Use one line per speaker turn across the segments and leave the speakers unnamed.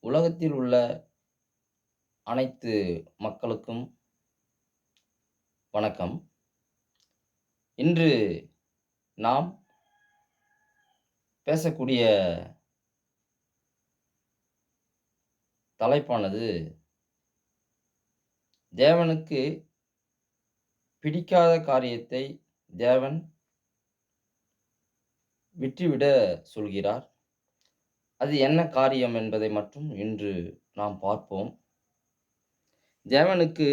உலகத்தில் உள்ள அனைத்து மக்களுக்கும் வணக்கம். இன்று நாம் பேசக்கூடிய தலைப்பானது, தேவனுக்கு பிடிக்காத காரியத்தை தேவன் விட்டுவிட சொல்கிறார். அது என்ன காரியம் என்பதை மட்டும் இன்று நாம் பார்ப்போம். தேவனுக்கு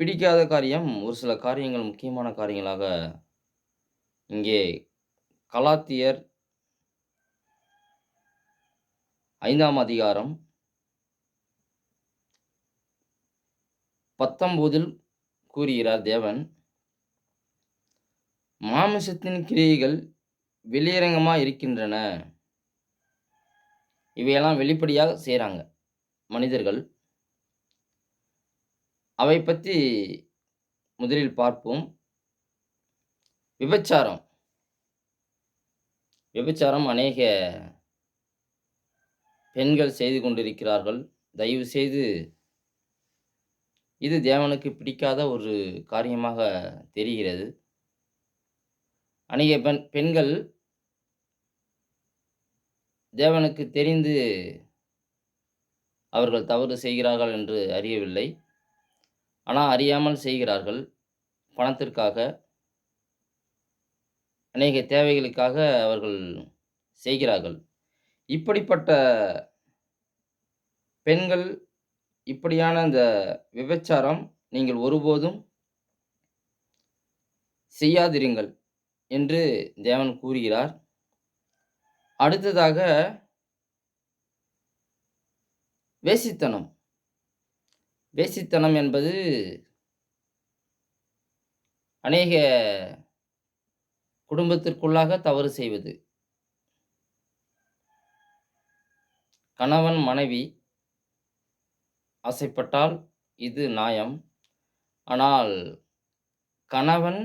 பிடிக்காத காரியம் ஒரு சில காரியங்கள், முக்கியமான காரியங்களாக இங்கே கலாத்தியர் 5ஆம் அதிகாரம் 19 கூறுகிறார் தேவன், மாமிசத்தின் கிரியைகள் வெளியரங்கமா இருக்கின்றன. இவையெல்லாம் வெளிப்படையாக செய்றாங்க மனிதர்கள். அவை பத்தி முதலில் பார்ப்போம். விபச்சாரம். விபச்சாரம் அநேக பெண்கள் செய்து கொண்டிருக்கிறார்கள். தயவு செய்து இது தேவனுக்கு பிடிக்காத ஒரு காரியமாக தெரிகிறது. அநேக பெண்கள் தேவனுக்கு தெரிந்து அவர்கள் தவறு செய்கிறார்கள் என்று அறியவில்லை. ஆனால் அறியாமல் செய்கிறார்கள். பணத்திற்காக, அநேக தேவைகளுக்காக அவர்கள் செய்கிறார்கள். இப்படிப்பட்ட பெண்கள், இப்படியான இந்த விபச்சாரம் நீங்கள் ஒருபோதும் செய்யாதிருங்கள் என்று தேவன் கூறுகிறார். அடுத்ததாக வேசித்தனம். வேசித்தனம் என்பது அநேக குடும்பத்திற்குள்ளாக தவறு செய்வது. கணவன் மனைவி ஆசைப்பட்டால் இது நியாயம். ஆனால் கணவன்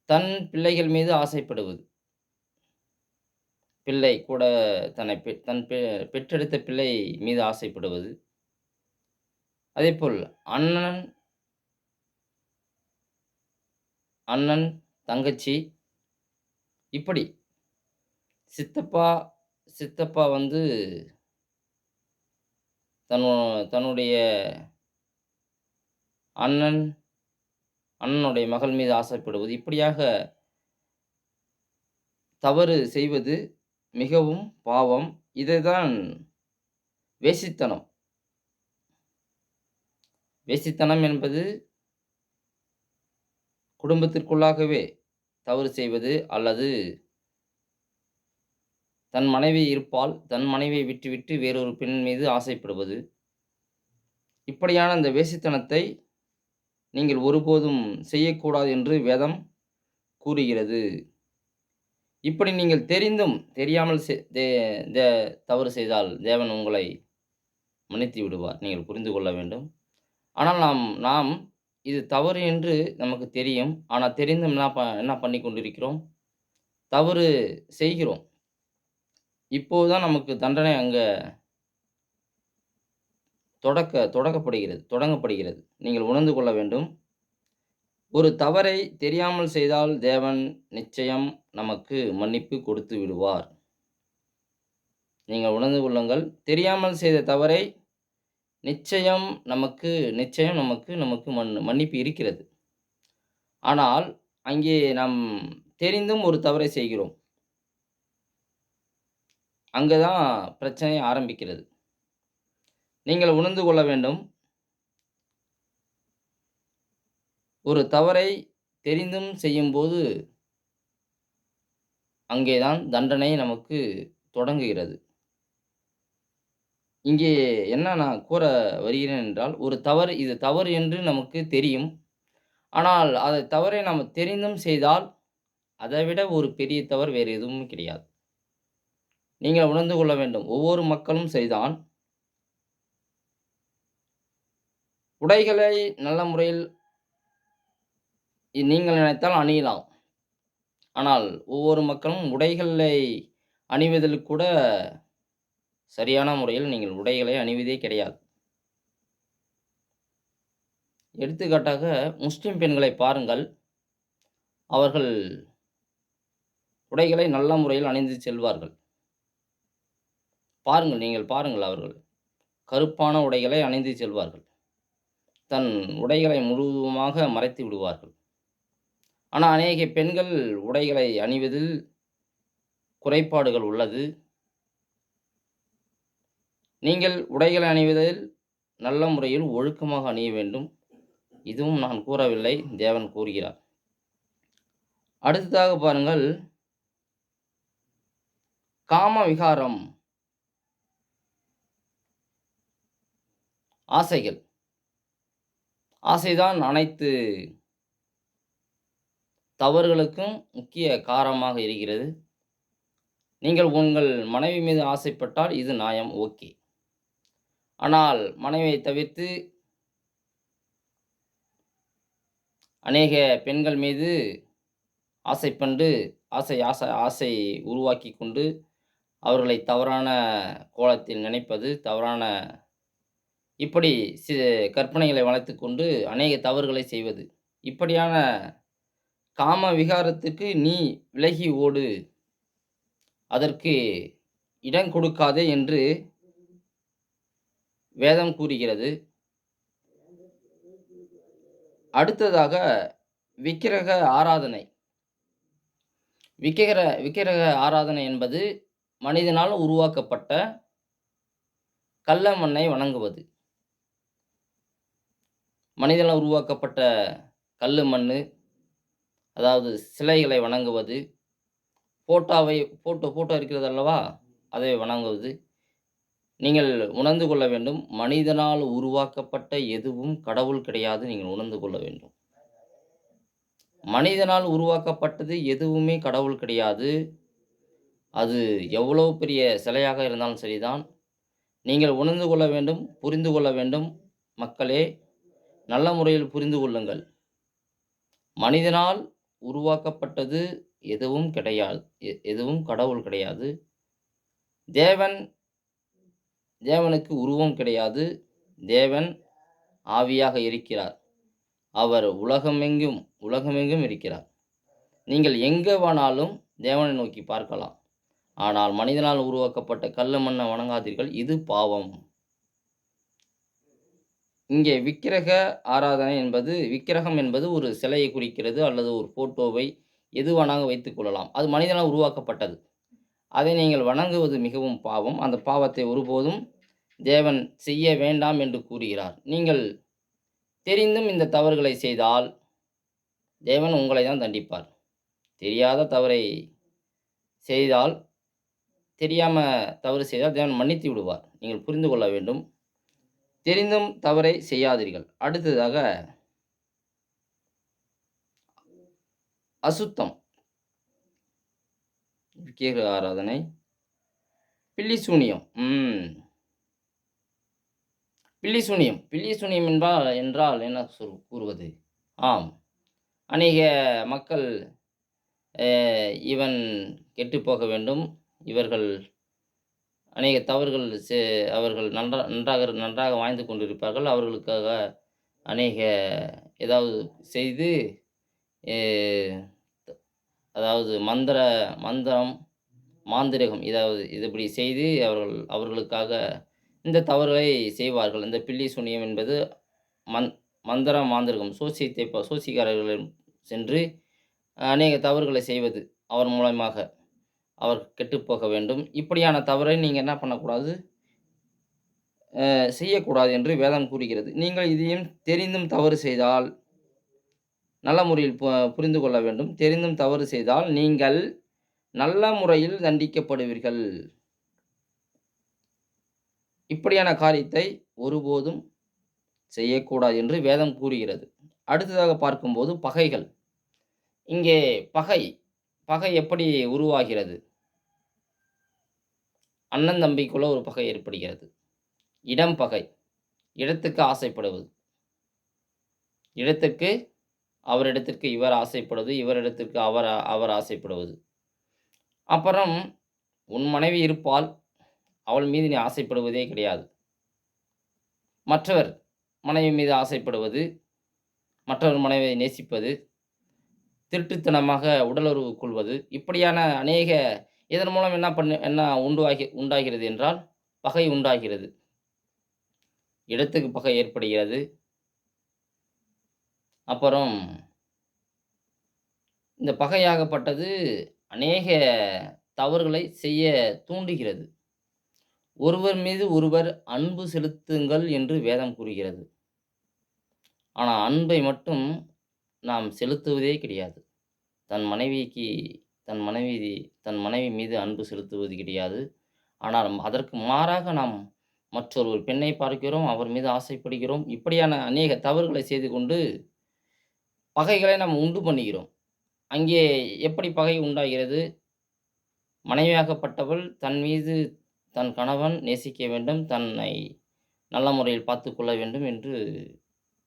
தன் பிள்ளைகள் மீது ஆசைப்படுவது, பிள்ளை கூட தன் பெற்றெடுத்த பிள்ளை மீது ஆசைப்படுவது, அதேபோல் அண்ணன் அண்ணன் தங்கச்சி, இப்படி சித்தப்பா சித்தப்பா வந்து தன்னுடைய அண்ணனுடைய மகள் மீது ஆசைப்படுவது, இப்படியாக தவறு செய்வது மிகவும் பாவம். இதுதான் வேசித்தனம். வேசித்தனம் என்பது குடும்பத்திற்குள்ளாகவே தவறு செய்வது, அல்லது தன் மனைவி இருப்பால் தன் மனைவியை விட்டுவிட்டு வேறொரு பெண் மீது ஆசைப்படுவது. இப்படியான இந்த வேசித்தனத்தை நீங்கள் ஒருபோதும் செய்யக்கூடாது என்று வேதம் கூறுகிறது. இப்படி நீங்கள் தெரிந்தும் தெரியாமல் தவறு செய்தால் தேவன் உங்களை மன்னித்து விடுவார். நீங்கள் புரிந்து கொள்ள வேண்டும். ஆனால் நாம் இது தவறு என்று நமக்கு தெரியும். ஆனால் தெரிந்தும் என்ன பண்ணி கொண்டிருக்கிறோம்? தவறு செய்கிறோம். இப்போது தான் நமக்கு தண்டனை அங்க தொடங்கப்படுகிறது. நீங்கள் உணர்ந்து கொள்ள வேண்டும். ஒரு தவறை தெரியாமல் செய்தால் தேவன் நிச்சயம் நமக்கு மன்னிப்பு கொடுத்து விடுவார். நீங்கள் உணர்ந்து கொள்ளுங்கள். தெரியாமல் செய்த தவறை நிச்சயம் நமக்கு மன்னிப்பு இருக்கிறது. ஆனால் அங்கே நாம் தெரிந்தும் ஒரு தவறை செய்கிறோம். அங்க தான் பிரச்சனை ஆரம்பிக்கிறது. நீங்கள் உணர்ந்து கொள்ள வேண்டும். ஒரு தவறை தெரிந்தும் செய்யும்போது அங்கேதான் தண்டனை நமக்கு தொடங்குகிறது. இங்கே என்ன நான் கூற வருகிறேன் என்றால், இது தவறு என்று நமக்கு தெரியும். ஆனால் தவறை நாம் தெரிந்தும் செய்தால், அதைவிட ஒரு பெரிய தவறு வேறு எதுவும் கிடையாது. நீங்கள் உணர்ந்து கொள்ள வேண்டும். ஒவ்வொரு மக்களும் சரிதான். உடைகளை நல்ல முறையில் நீங்கள் நினைத்தால் அணியலாம். ஆனால் ஒவ்வொரு மக்களும் உடைகளை அணிவதில் கூட சரியான முறையில் நீங்கள் உடைகளை அணிவதே கிடையாது. எடுத்துக்காட்டாக முஸ்லிம் பெண்களை பாருங்கள். அவர்கள் உடைகளை நல்ல முறையில் அணிந்து செல்வார்கள். பாருங்கள், நீங்கள் பாருங்கள் அவர்கள். கருப்பான உடைகளை அணிந்து செல்வார்கள். தன் உடைகளை முழுவதுமாக மறைத்து விடுவார்கள். ஆனா, அநேக பெண்கள் உடைகளை அணிவதில் குறைபாடுகள் உள்ளது. நீங்கள் உடைகளை அணிவதில் நல்ல முறையில் ஒழுக்கமாக அணிய வேண்டும். இதுவும் நான் கூறவில்லை, தேவன் கூறுகிறார். அடுத்ததாக பாருங்கள், காம விகாரம், ஆசைகள். ஆசைதான் அனைத்து தவறுகளுக்கும் முக்கிய காரணமாக இருக்கிறது. நீங்கள் உங்கள் மனைவி மீது ஆசைப்பட்டால் இது நியாயம், ஓகே. ஆனால் மனைவியை தவிர்த்து அநேக பெண்கள் மீது ஆசைப்பண்டு ஆசை உருவாக்கிக் கொண்டு அவர்களை தவறான கோலத்தில் நினைப்பது, தவறான இப்படி கற்பனைகளை வளர்த்துக்கொண்டு அநேக தவறுகளை செய்வது. இப்படியான காம விகாரத்துக்கு நீ விலகி ஓடு. அதற்கு இடம் கொடுக்காதே என்று வேதம் கூறுகிறது. அடுத்ததாக விக்கிரக ஆராதனை. விக்கிரக ஆராதனை என்பது மனிதனால் உருவாக்கப்பட்ட கல்ல மண்ணை வணங்குவது. மனிதனால் உருவாக்கப்பட்ட கல்லு மண்ணு, அதாவது சிலைகளை வணங்குவது, ஃபோட்டோ இருக்கிறது அல்லவா? அதை வணங்குவது. நீங்கள் உணர்ந்து கொள்ள வேண்டும், மனிதனால் உருவாக்கப்பட்ட எதுவும் கடவுள் கிடையாது. நீங்கள் உணர்ந்து கொள்ள வேண்டும். மனிதனால் உருவாக்கப்பட்டது எதுவுமே கடவுள் கிடையாது. அது எவ்வளோ பெரிய சிலையாக இருந்தாலும் சரிதான். நீங்கள் உணர்ந்து கொள்ள வேண்டும், புரிந்து கொள்ள வேண்டும். மக்களே, நல்ல முறையில் புரிந்து கொள்ளுங்கள். மனிதனால் உருவாக்கப்பட்டது எதுவும் கிடையாது. எதுவும் கடவுள் கிடையாது. தேவனுக்கு உருவம் கிடையாது. தேவன் ஆவியாக இருக்கிறார். அவர் உலகமெங்கும் இருக்கிறார். நீங்கள் எங்கே வேணாலும் தேவனை நோக்கி பார்க்கலாம். ஆனால் மனிதனால் உருவாக்கப்பட்ட கல்லு மண்ணை வணங்காதீர்கள். இது பாவம். இங்கே விக்கிரகம் என்பது ஒரு சிலையை குறிக்கிறது, அல்லது ஒரு ஃபோட்டோவை எது வேணாலும் வைத்துக் கொள்ளலாம். அது மனிதனால் உருவாக்கப்பட்டது. அதை நீங்கள் வணங்குவது மிகவும் பாவம். அந்த பாவத்தை ஒருபோதும் தேவன் செய்ய வேண்டாம் என்று கூறுகிறார். நீங்கள் தெரிந்தும் இந்த தவறுகளை செய்தால் தேவன் உங்களை தான் தண்டிப்பார். தெரியாத தவறை செய்தால், தவறு செய்தால் தேவன் மன்னித்து விடுவார். நீங்கள் புரிந்து கொள்ள வேண்டும். தெரிந்தும் தவறை செய்யாதீர்கள். அடுத்ததாக அசுத்தம், விக்கிரக ஆராதனை, பில்லி சூனியம். பில்லி சூனியம் என்றால் என்ன கூறுவது? ஆம், அநேக மக்கள் இவன் கெட்டுப்போக வேண்டும், இவர்கள் அநேக தவறுகள் அவர்கள் நன்றாக வாழ்ந்து கொண்டிருப்பார்கள். அவர்களுக்காக அநேக ஏதாவது செய்து, அதாவது மந்திரம், மாந்திரீகம் இப்படி செய்து அவர்களுக்காக இந்த தவறுகளை செய்வார்கள். இந்த பில்லி சூனியம் என்பது மந்திரம், மாந்திரீகம், சூழ்ச்சிக்காரர்களிடம் சென்று அநேக தவறுகளை செய்வது. அவர் மூலமாக அவர் கெட்டுப்போக வேண்டும். இப்படியான தவறை நீங்கள் என்ன பண்ணக்கூடாது, செய்யக்கூடாது என்று வேதம் கூறுகிறது. நீங்கள் இதையும் தெரிந்தும் தவறு செய்தால் நல்ல முறையில் புரிந்து கொள்ள வேண்டும். தெரிந்தும் தவறு செய்தால் நீங்கள் நல்ல முறையில் தண்டிக்கப்படுவீர்கள். இப்படியான காரியத்தை ஒருபோதும் செய்யக்கூடாது என்று வேதம் கூறுகிறது. அடுத்ததாக பார்க்கும்போது பகைகள். இங்கே பகை எப்படி உருவாகிறது? அண்ணன் தம்பிக்குள்ள ஒரு பகை ஏற்படுகிறது. இடம் பகை, இடத்துக்கு ஆசைப்படுவது, இடத்துக்கு அவரிடத்திற்கு இவர் ஆசைப்படுவது, இவரிடத்திற்கு அவர் ஆசைப்படுவது. அப்புறம் உன் மனைவி இருப்பாள், அவள் மீது நீ ஆசைப்படுவதே கிடையாது. மற்றவர் மனைவி மீது ஆசைப்படுவது, மற்றவர் மனைவியை நேசிப்பது, திருட்டுத்தனமாக உடலுறவு கொள்வது, இப்படியான அநேக இதன் மூலம் என்ன உண்டாகிறது என்றால், பகை உண்டாகிறது. இடத்துக்கு பகை ஏற்படுகிறது. அப்புறம் இந்த பகையாகப்பட்டது அநேக தவறுகளை செய்ய தூண்டுகிறது. ஒருவர் மீது ஒருவர் அன்பு செலுத்துங்கள் என்று வேதம் கூறுகிறது. ஆனா, அன்பை மட்டும் நாம் செலுத்துவதே கிடையாது. தன் மனைவிக்கு தன் மனைவி தன் மனைவி மீது அன்பு செலுத்துவது கிடையாது. ஆனால் அதற்கு மாறாக நாம் மற்றொரு பெண்ணை பார்க்கிறோம், அவர் மீது ஆசைப்படுகிறோம். இப்படியான அநேக தவறுகளை செய்து கொண்டு பகைகளை நாம் உண்டு பண்ணுகிறோம். அங்கே எப்படி பகை உண்டாகிறது? மனைவியாகப்பட்டவள் தன் மீது தன் கணவன் நேசிக்க வேண்டும், தன்னை நல்ல முறையில் பார்த்துக்கொள்ள வேண்டும் என்று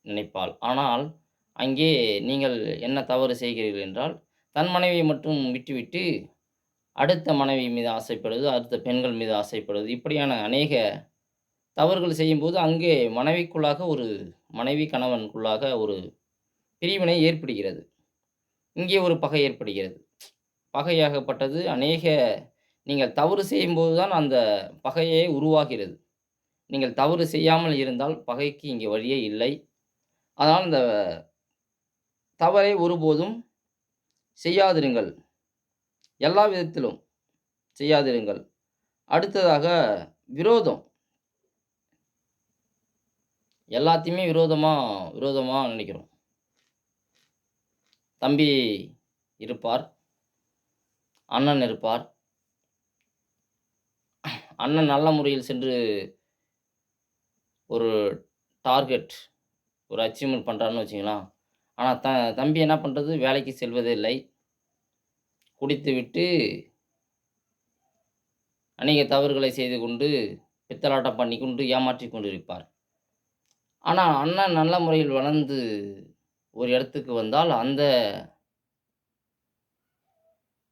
நினைப்பாள். ஆனால், அங்கே நீங்கள் என்ன தவறு செய்கிறீர்கள் என்றால், தன் மனைவியை மட்டும் விட்டுவிட்டு, அடுத்த மனைவி மீது ஆசைப்படுவது, அடுத்த பெண்கள் மீது ஆசைப்படுவது, இப்படியான அநேக தவறுகள் செய்யும்போது, அங்கே மனைவி கணவனுக்குள்ளாக ஒரு பிரிவினை ஏற்படுகிறது. இங்கே ஒரு பகை ஏற்படுகிறது. பகையாகப்பட்டது நீங்கள் தவறு செய்யும்போது தான் அந்த பகையே உருவாகிறது. நீங்கள் தவறு செய்யாமல் இருந்தால் பகைக்கு இங்கே வழியே இல்லை. அதனால் இந்த தவறை ஒருபோதும் செய்யாதிருங்கள். எல்லா விதத்திலும் செய்யாதிருங்கள். அடுத்ததாக விரோதம். எல்லாத்தையுமே விரோதமா நினைக்கிறோம். தம்பி இருப்பார், அண்ணன் இருப்பார். அண்ணன் நல்ல முறையில் சென்று ஒரு டார்கெட், ஒரு அச்சீவ்மெண்ட் பண்றாருன்னு வச்சுக்கங்களேன். ஆனா தம்பி என்ன பண்றது? வேலைக்கு செல்வதே இல்லை. குடித்துவிட்டு அநேக தவறுகளை செய்து கொண்டு, பித்தலாட்டம் பண்ணிக்கொண்டு ஏமாற்றிக் கொண்டிருப்பார். ஆனா அண்ணன் நல்ல முறையில் வளர்ந்து ஒரு இடத்துக்கு வந்தால்,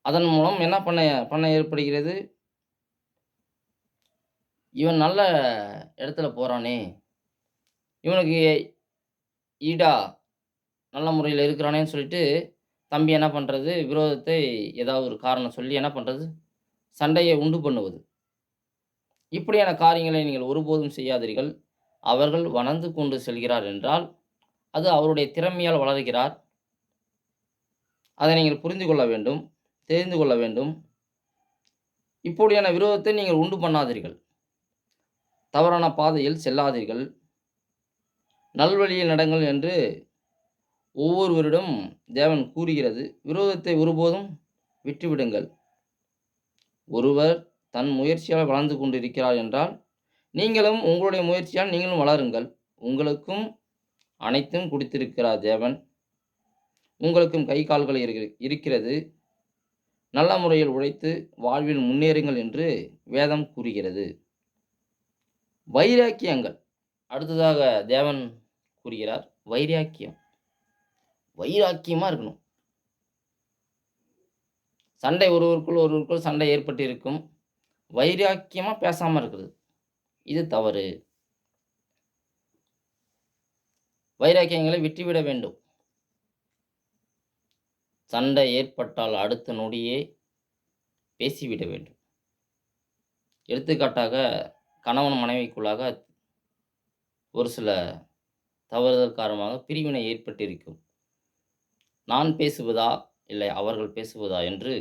அதன் மூலம் என்ன பண்ண ஏற்படுகிறது? இவன் நல்ல இடத்துல போறானே! இவனுக்கு ஈடா நல்ல முறையில இருக்கிறானேன்னு சொல்லிட்டு, தம்பி என்ன பண்றது? விரோதத்தை ஏதாவது ஒரு காரணம் சொல்லி என்ன பண்றது? சண்டைய உண்டு பண்ணுவது. இப்படியான காரியங்களை நீங்கள் ஒருபோதும் செய்யாதீர்கள். அவர்கள் வளர்ந்து கொண்டு செல்கிறார் என்றால், அது அவருடைய திறமையால் வளருகிறார். அதை நீங்கள் புரிந்து கொள்ள வேண்டும், தெரிந்து கொள்ள வேண்டும். இப்படியான விரோதத்தை நீங்கள் உண்டு பண்ணாதீர்கள். தவறான பாதையில் செல்லாதீர்கள். நல்வழியில் நடங்கள் என்று ஒவ்வொருவரிடம் தேவன் கூறுகிறது. விரோதத்தை ஒருபோதும் விட்டுவிடுங்கள். ஒருவர் தன் முயற்சியால் வளர்ந்து கொண்டிருக்கிறார் என்றால், நீங்களும் உங்களுடைய முயற்சியால் நீங்களும் வளருங்கள். உங்களுக்கும் அனைத்தும் கொடுத்திருக்கிறார் தேவன். உங்களுக்கும் கை கால்கள் இருக்கிறது. நல்ல முறையில் உழைத்து வாழ்வில் முன்னேறுங்கள் என்று வேதம் கூறுகிறது. வைராக்கியங்கள். அடுத்ததாக தேவன் கூறுகிறார், வைராக்கியமா இருக்கணும். சண்டை ஒருவருக்குள் சண்டை ஏற்பட்டு இருக்கும். வைராக்கியமா பேசாம இருக்கிறது. இது தவறு. வைராக்கியங்களை விட்டுவிட வேண்டும். சண்டை ஏற்பட்டால் அடுத்த நொடியே பேசிவிட வேண்டும். எடுத்துக்காட்டாக கணவன் மனைவிக்குள்ளாக ஒரு சில தவறுதல் காரணமாக பிரிவினை ஏற்பட்டிருக்கும். நான் பேசுவதா, இல்லை அவர்கள் பேசுவதா என்று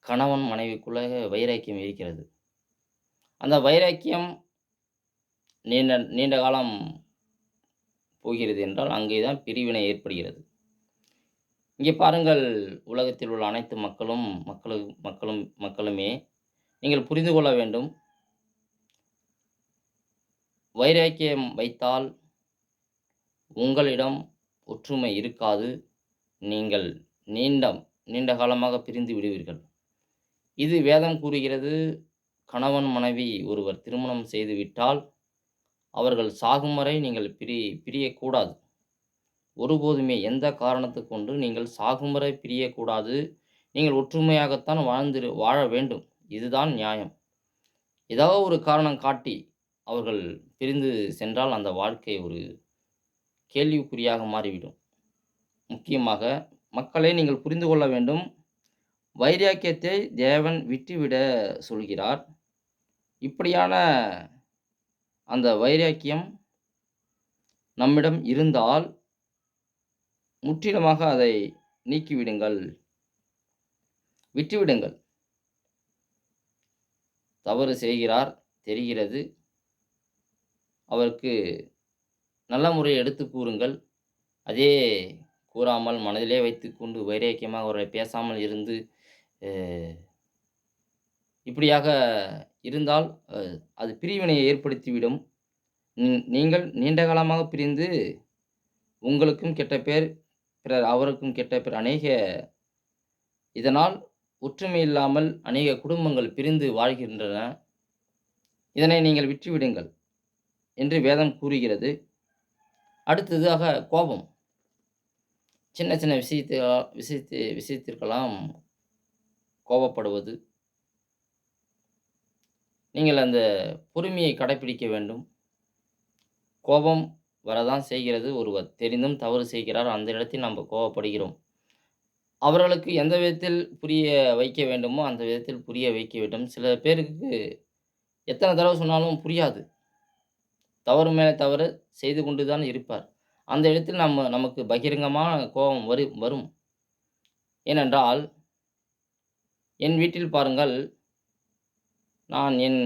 கணவன் மனைவிக்குள்ளாக வைராக்கியம் இருக்கிறது. அந்த வைராக்கியம் நீண்ட காலம் போகிறது என்றால், அங்கே தான் பிரிவினை ஏற்படுகிறது. இங்கே பாருங்கள், உலகத்தில் உள்ள அனைத்து மக்களுமே நீங்கள் புரிந்து கொள்ள வேண்டும். வைராக்கியம் வைத்தால் உங்களிடம் ஒற்றுமை இருக்காது. நீங்கள் நீண்ட காலமாக பிரிந்து விடுவீர்கள். இது வேதம் கூறுகிறது. கணவன் மனைவி ஒருவர் திருமணம் செய்துவிட்டால் அவர்கள் சாகும் வரை நீங்கள் பிரியக்கூடாது. ஒருபோதுமே எந்த காரணத்தைக் கொண்டு நீங்கள் சாகும் வரை பிரியக்கூடாது. நீங்கள் ஒற்றுமையாகத்தான் வாழ வேண்டும். இதுதான் நியாயம். ஏதாவது ஒரு காரணம் காட்டி அவர்கள் பிரிந்து சென்றால் அந்த வாழ்க்கை ஒரு கேள்விக்குறியாக மாறிவிடும். முக்கியமாக மக்களே நீங்கள் புரிந்து கொள்ள வேண்டும். வைராக்கியத்தை தேவன் விட்டுவிட சொல்கிறார். இப்படியான அந்த வைராக்கியம் நம்மிடம் இருந்தால் முற்றிலுமாக அதை நீக்கிவிடுங்கள். விட்டுவிடுங்கள். தவறு செய்கிறார் தெரிகிறது. அவருக்கு நல்ல முறையில் எடுத்துக் கூறுங்கள். அதே கூறாமல் மனதிலே வைத்துக்கொண்டு வைராக்கியமாக அவரை பேசாமல் இருந்து அ இப்படியாக இருந்தால் அது பிரிவினையை ஏற்படுத்திவிடும். நீங்கள் நீண்ட காலமாக பிரிந்து உங்களுக்கும் கெட்ட பெயர், பிறர் அவருக்கும் கெட்ட பெயர். இதனால் ஒற்றுமை இல்லாமல் அநேக குடும்பங்கள் பிரிந்து வாழ்கின்றன. இதனை நீங்கள் விட்டுவிடுங்கள் என்று வேதம் கூறுகிறது. அடுத்ததாக கோபம். சின்ன சின்ன விஷயத்திற்கெல்லாம் கோபப்படுவது. நீங்கள் அந்த பொறுமையை கடைப்பிடிக்க வேண்டும். கோபம் வரதான் செய்கிறது. ஒருவர் தெரிந்தும் தவறு செய்கிறார். அந்த இடத்தில் நாம் கோபப்படுகிறோம். அவர்களுக்கு எந்த விதத்தில் புரிய வைக்க வேண்டுமோ, அந்த விதத்தில் புரிய வைக்க வேண்டும். சில பேருக்கு எத்தனை தடவ சொன்னாலும் புரியாது. தவறு மேல தவறு செய்து கொண்டு தான் இருப்பார். அந்த இடத்தில் நமக்கு பகிரங்கமான கோபம் வரும். ஏனென்றால், என் வீட்டில் பாருங்கள், நான் என்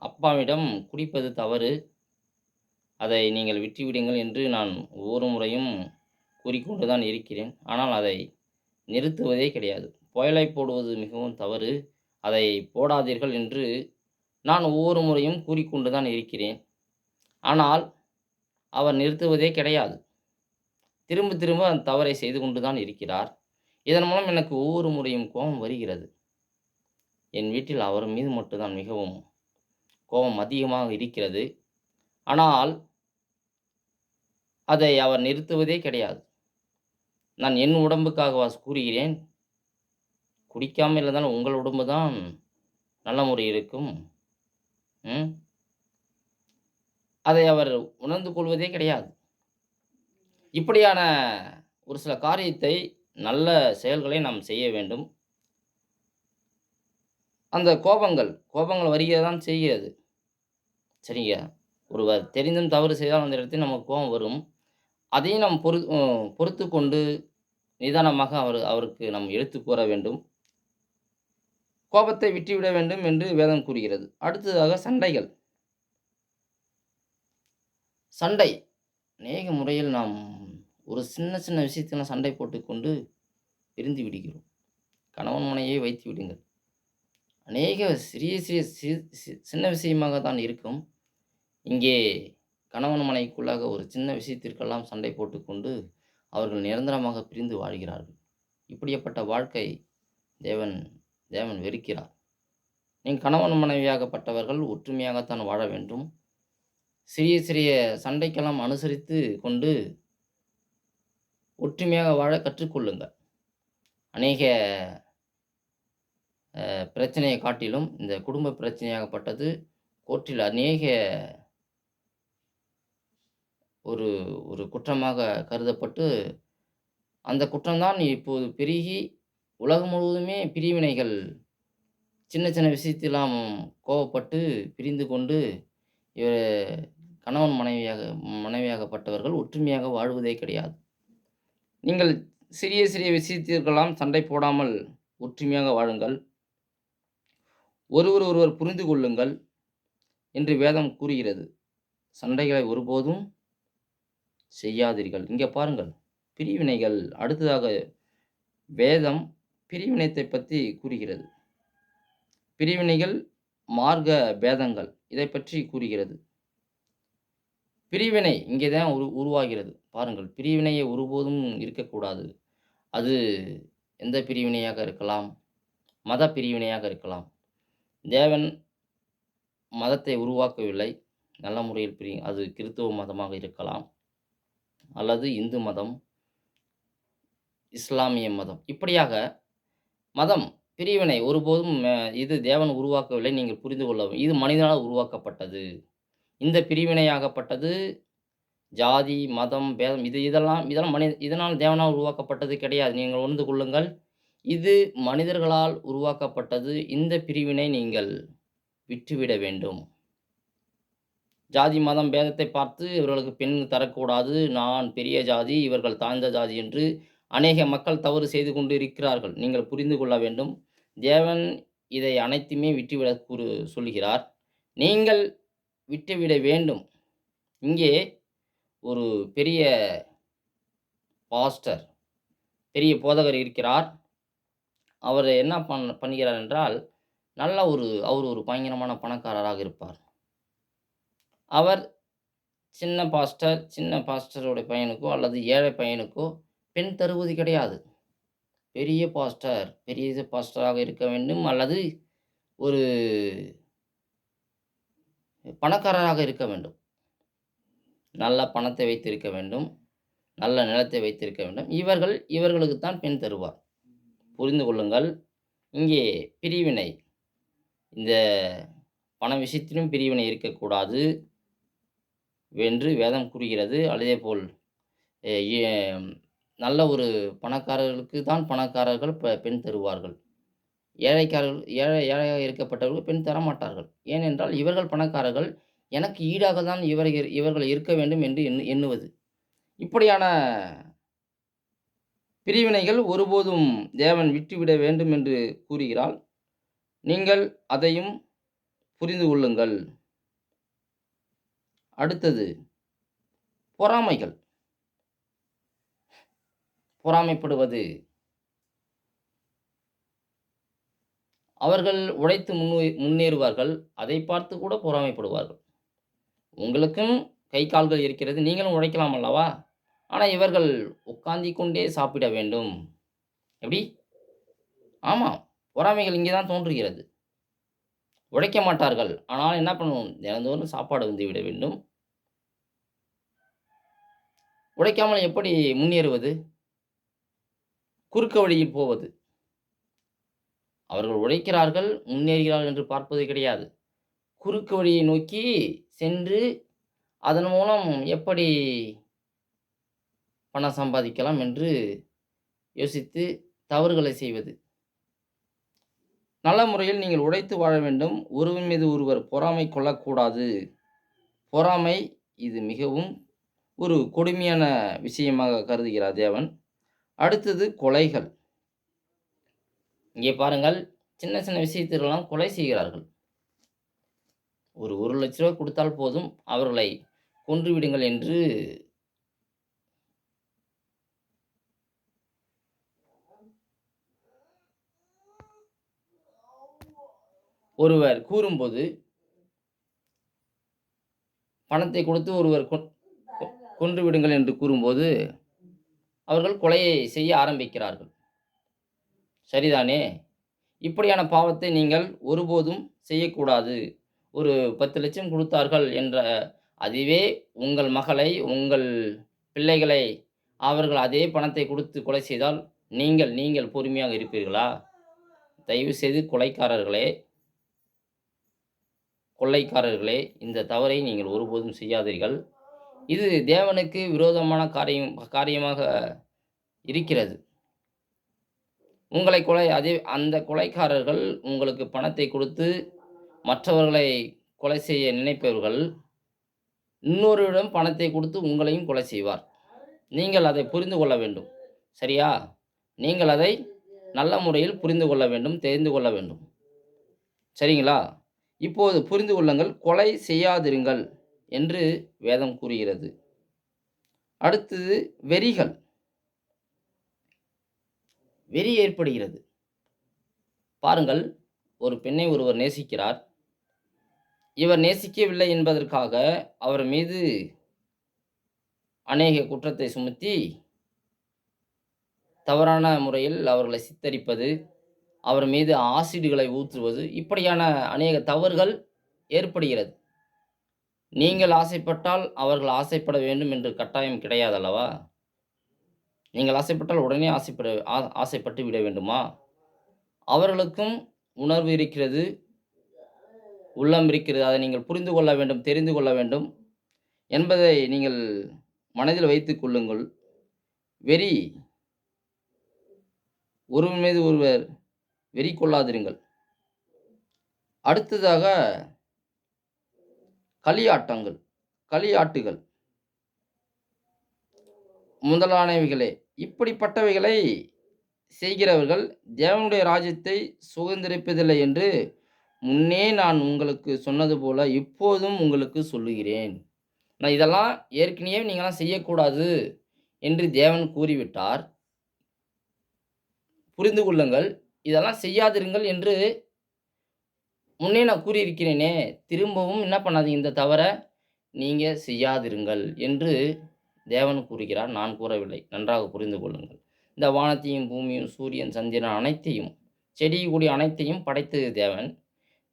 அப்பாவிடம் குடிப்பது தவறு. அதை நீங்கள் விட்டுவிடுங்கள் என்று நான் ஒவ்வொரு முறையும் கூறிக்கொண்டு தான் இருக்கிறேன். ஆனால் அதை நிறுத்துவதே கிடையாது. புயலை போடுவது மிகவும் தவறு. அதை போடாதீர்கள் என்று நான் ஒவ்வொரு முறையும் கூறிக்கொண்டு தான் இருக்கிறேன். ஆனால் அவர் நிறுத்துவதே கிடையாது. திரும்ப திரும்ப அந்த தவறை செய்து கொண்டு தான் இருக்கிறார். இதன் மூலம் எனக்கு ஒவ்வொரு முறையும் கோபம் வருகிறது. என் வீட்டில் அவர் மீது மட்டும் தான் மிகவும் கோபம் அதிகமாக இருக்கிறது. ஆனால் அதை அவர் நிறுத்துவதே கிடையாது. நான் என் உடம்புக்காகவா கூறுகிறேன்? குடிக்காமல் இருந்தால் உங்கள் உடம்பு தான் நல்ல முறையில் இருக்கும். ம். அதை அவர் உணர்ந்து கொள்வதே கிடையாது. இப்படியான ஒரு சில காரியத்தை, நல்ல செயல்களை நாம் செய்ய வேண்டும். அந்த கோபங்கள் வருக தான் செய்கிறது. சரிங்க. ஒருவர் தெரிந்தும் தவறு செய்தால் அந்த இடத்தில் நமக்கு கோபம் வரும். அதையும் நாம் பொறுத்துக்கொண்டு நிதானமாக அவருக்கு நாம் எடுத்துக் கூற வேண்டும். கோபத்தை விட்டுவிட வேண்டும் என்று வேதம் கூறுகிறது. அடுத்ததாக சண்டைகள். சண்டை. அநேக முறையில் நாம் ஒரு சின்ன சின்ன விஷயத்தில் சண்டை போட்டுக்கொண்டு பிரிந்து விடுகிறோம். கணவன் மனைவியை வைத்து விடுங்கள். அநேக சிறிய சிறிய சின்ன விஷயமாக தான் இருக்கும். இங்கே கணவன் மனைவிக்குள்ளாக ஒரு சின்ன விஷயத்திற்கெல்லாம் சண்டை போட்டுக்கொண்டு அவர்கள் நிரந்தரமாக பிரிந்து வாழ்கிறார்கள். இப்படிப்பட்ட வாழ்க்கை தேவன் தேவன் வெறுக்கிறார். நீங்கள் கணவன் மனைவியாகப்பட்டவர்கள் ஒற்றுமையாகத்தான் வாழ வேண்டும். சிறிய சிறிய சண்டைக்கெல்லாம் அனுசரித்து கொண்டு ஒற்றுமையாக வாழ கற்றுக்கொள்ளுங்கள். அநேக பிரச்சனையை காட்டிலும் இந்த குடும்ப பிரச்சனையாகப்பட்டது கோர்ட்டில் அநேக ஒரு ஒரு குற்றமாக கருதப்பட்டு, அந்த குற்றம்தான் இப்போது பெருகி உலகம் முழுவதுமே பிரிவினைகள், சின்ன சின்ன விஷயத்தெல்லாம் கோவப்பட்டு பிரிந்து கொண்டு, இவ கணவன் மனைவியாகப்பட்டவர்கள் ஒற்றுமையாக வாழ்வதே கிடையாது. நீங்கள் சிறிய சிறிய விஷயத்திற்கெல்லாம் சண்டை போடாமல் ஒற்றுமையாக வாழுங்கள். ஒருவர் புரிந்து கொள்ளுங்கள் என்று வேதம் கூறுகிறது. சண்டைகளை ஒருபோதும் செய்யாதீர்கள். இங்கே பாருங்கள், பிரிவினைகள். அடுத்ததாக வேதம் பிரிவினைத்தை பற்றி கூறுகிறது. பிரிவினைகள், மார்க்க பேதங்கள் இதை பற்றி கூறுகிறது. பிரிவினை இங்கே தான் உருவாகிறது. பாருங்கள், பிரிவினையை ஒருபோதும் இருக்கக்கூடாது. அது எந்த பிரிவினையாக இருக்கலாம்? மத பிரிவினையாக இருக்கலாம். தேவன் மதத்தை உருவாக்கவில்லை. நல்ல முறையில் அது கிறிஸ்துவ மதமாக இருக்கலாம், அல்லது இந்து மதம், இஸ்லாமிய மதம். இப்படியாக மதம் பிரிவினை ஒருபோதும் இது தேவன் உருவாக்கவில்லை. நீங்கள் புரிந்து கொள்ளவும். இது மனிதனால் உருவாக்கப்பட்டது. இந்த பிரிவினையாகப்பட்டது ஜாதி, மதம், பேதம் இதெல்லாம் இதனால் தேவனால் உருவாக்கப்பட்டது கிடையாது. நீங்கள் உணர்ந்து கொள்ளுங்கள். இது மனிதர்களால் உருவாக்கப்பட்டது. இந்த பிரிவினை நீங்கள் விட்டுவிட வேண்டும். ஜாதி, மதம், பேதத்தை பார்த்து இவர்களுக்கு பெண் தரக்கூடாது. நான் பெரிய ஜாதி, இவர்கள் தாழ்ந்த ஜாதி என்று அநேக மக்கள் தவறு செய்து கொண்டு இருக்கிறார்கள். நீங்கள் புரிந்து கொள்ள வேண்டும். தேவன் இதை அனைத்துமே விட்டுவிட சொல்லுகிறார். நீங்கள் விட்டுவிட வேண்டும். இங்கே ஒரு பெரிய பாஸ்டர், பெரிய போதகர் இருக்கிறார். அவர் என்ன பண்ணுகிறார் என்றால், அவர் ஒரு பயங்கரமான பணக்காரராக இருப்பார். அவர் சின்ன பாஸ்டருடைய பையனுக்கோ அல்லது ஏழை பையனுக்கோ பெண் தருவது கிடையாது. பெரிய பாஸ்டராக இருக்க வேண்டும் அல்லது ஒரு பணக்காரராக இருக்க வேண்டும். நல்ல பணத்தை வைத்திருக்க வேண்டும். நல்ல நிலத்தை வைத்திருக்க வேண்டும். இவர்களுக்கு தான் பெண் தருவார். புரிந்து கொள்ளுங்கள். இங்கே பிரிவினை. இந்த பண விஷயத்திலும் பிரிவினை இருக்கக்கூடாது என்று வேதம் கூறுகிறது. அதேபோல் நல்ல ஒரு பணக்காரர்களுக்கு தான் பணக்காரர்கள் பெண் தருவார்கள். ஏழையாக இருக்கப்பட்டவர்கள் பெண் தரமாட்டார்கள். ஏனென்றால் இவர்கள் பணக்காரர்கள், எனக்கு ஈடாக தான் இவர்கள் இருக்க வேண்டும் என்று எண்ணுவது. இப்படியான பிரிவினைகள் ஒருபோதும் தேவன் விட்டுவிட வேண்டும் என்று கூறுகிறார். நீங்கள் அதையும் புரிந்து கொள்ளுங்கள். அடுத்தது பொறாமைகள். பொறாமைப்படுவது. அவர்கள் உழைத்து முன்னேறுவார்கள். அதை பார்த்து கூட பொறாமைப்படுவார்கள். உங்களுக்கும் கை கால்கள் இருக்கிறது. நீங்களும் உழைக்கலாம் அல்லவா? ஆனால் இவர்கள் உட்கார்ந்து கொண்டே சாப்பிட வேண்டும். எப்படி? ஆமாம். பொறாமைகள் இங்கே தான் தோன்றுகிறது. உழைக்க மாட்டார்கள். ஆனால் என்ன பண்ணணும்? தினந்தோறும் சாப்பாடு வந்துவிட வேண்டும். உழைக்காமல் எப்படி முன்னேறுவது? குறுக்க வழியில் போவது. அவர்கள் உழைக்கிறார்கள், முன்னேறுகிறார்கள் என்று பார்ப்பது கிடையாது. குறுக்கு வழியை நோக்கி சென்று அதன் மூலம் எப்படி பணம் சம்பாதிக்கலாம் என்று யோசித்து தவறுகளை செய்வது. நல்ல முறையில் நீங்கள் உழைத்து வாழ வேண்டும். ஒருவர் மீது ஒருவர் பொறாமை கொள்ளக்கூடாது. பொறாமை இது மிகவும் ஒரு கொடுமையான விஷயமாக கருதுகிறார் தேவன். அடுத்தது கொலைகள். இங்கே பாருங்கள், சின்ன விஷயத்திலெல்லாம் கொலை செய்கிறார்கள். ஒரு ₹1,00,000 கொடுத்தால் போதும், அவர்களை கொன்று விடுங்கள் என்று ஒருவர் கூறும்போது, பணத்தை கொடுத்து ஒருவர் கொன்று விடுங்கள் என்று கூறும்போது, அவர்கள் கொலையை செய்ய ஆரம்பிக்கிறார்கள். சரிதானே? இப்படியான பாவத்தை நீங்கள் ஒருபோதும் செய்யக்கூடாது. ஒரு 10,00,000 கொடுத்தார்கள் என்ற அதுவே உங்கள் மகளை, உங்கள் பிள்ளைகளை அவர்கள் அதே பணத்தை கொடுத்து கொலை செய்தால், நீங்கள் பொறுமையாக இருப்பீர்களா? தயவுசெய்து கொள்ளைக்காரர்களே, இந்த தவறை நீங்கள் ஒருபோதும் செய்யாதீர்கள். இது தேவனுக்கு விரோதமான காரியமாக இருக்கிறது. அந்த கொலைக்காரர்கள் உங்களுக்கு பணத்தை கொடுத்து மற்றவர்களை கொலை செய்ய நினைப்பவர்கள், இன்னொருவரிடம் பணத்தை கொடுத்து உங்களையும் கொலை செய்வார். நீங்கள் அதை புரிந்து கொள்ள வேண்டும். சரியா? நீங்கள் அதை நல்ல முறையில் புரிந்து கொள்ள வேண்டும், தெரிந்து கொள்ள வேண்டும். சரிங்களா? இப்போது புரிந்து கொள்ளுங்கள். கொலை செய்யாதிருங்கள் என்று வேதம் கூறுகிறது. அடுத்தது வெறிகள். வெறி ஏற்படுகிறது. பாருங்கள், ஒரு பெண்ணை ஒருவர் நேசிக்கிறார். இவர் நேசிக்கவில்லை என்பதற்காக அவர் மீது அநேக குற்றத்தை சுமத்தி தவறான முறையில் அவர்களை சித்தரிப்பது, அவர் மீது ஆசிடுகளை ஊற்றுவது, இப்படியான அநேக தவறுகள் ஏற்படுகிறது. நீங்கள் ஆசைப்பட்டால் அவர்கள் ஆசைப்பட வேண்டும் என்று கட்டாயம் கிடையாது அல்லவா? நீங்கள் ஆசைப்பட்டால் உடனே ஆசைப்பட்டு விட வேண்டுமா? அவர்களுக்கும் உணர்வு இருக்கிறது, உள்ளம் இருக்கிறது. அதை நீங்கள் புரிந்து கொள்ள வேண்டும், தெரிந்து கொள்ள வேண்டும் என்பதை நீங்கள் மனதில் வைத்துக் கொள்ளுங்கள். வெறி ஒருவர் மீது ஒருவர் வெறி கொள்ளாதிருங்கள். அடுத்ததாக களியாட்டங்கள், களியாட்டுகள் முதலானவைகளே. இப்படிப்பட்டவைகளை செய்கிறவர்கள் தேவனுடைய ராஜ்யத்தை சுதந்தரிப்பதில்லை என்று முன்னே நான் உங்களுக்கு சொன்னது போல இப்போதும் உங்களுக்கு சொல்லுகிறேன். நான் இதெல்லாம் ஏற்கனவே நீங்கலாம் செய்யக்கூடாது என்று தேவன் கூறிவிட்டார். புரிந்து கொள்ளுங்கள். இதெல்லாம் செய்யாதிருங்கள் என்று முன்னே நான் கூறியிருக்கிறேனே. திரும்பவும் என்ன பண்ணாதீங்க, இந்த தவற நீங்க செய்யாதிருங்கள் என்று தேவன் கூறுகிறார். நான் கூறவில்லை. நன்றாக புரிந்து கொள்ளுங்கள். இந்த வானத்தையும், பூமியும், சூரியன், சந்திரன் அனைத்தையும், செடி, கொடி அனைத்தையும் படைத்தது தேவன்.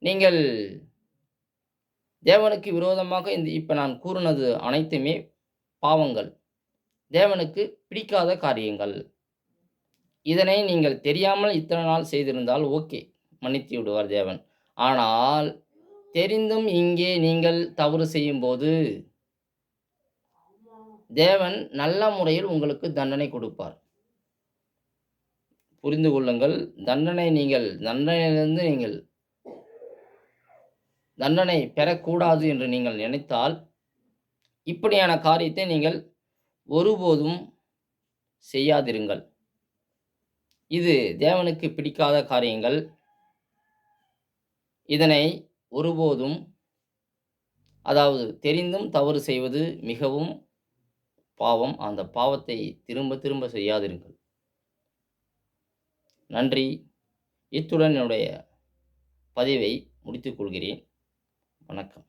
நீங்கள் தேவனுக்கு விரோதமாக இப்ப நான் கூறுனது அனைத்துமே பாவங்கள். தேவனுக்கு பிடிக்காத காரியங்கள். இதனை நீங்கள் தெரியாமல் இத்தனை நாள் செய்திருந்தால் ஓகே, மன்னித்து விடுவார் தேவன். ஆனால் தெரிந்தும் இங்கே நீங்கள் தவறு செய்யும்போது தேவன் நல்ல முறையில் உங்களுக்கு தண்டனை கொடுப்பார். புரிந்து கொள்ளுங்கள். தண்டனையிலிருந்து நீங்கள் தண்டனை பெறக்கூடாது என்று நீங்கள் நினைத்தால், இப்படியான காரியத்தை நீங்கள் ஒருபோதும் செய்யாதிருங்கள். இது தேவனுக்கு பிடிக்காத காரியங்கள். இதனை ஒருபோதும், அதாவது தெரிந்தும் தவறு செய்வது மிகவும் பாவம். அந்த பாவத்தை திரும்ப திரும்ப செய்யாதிருங்கள். நன்றி. இத்துடன் என்னுடைய பதிவை முடித்துக் கொள்கிறேன். வணக்கம்.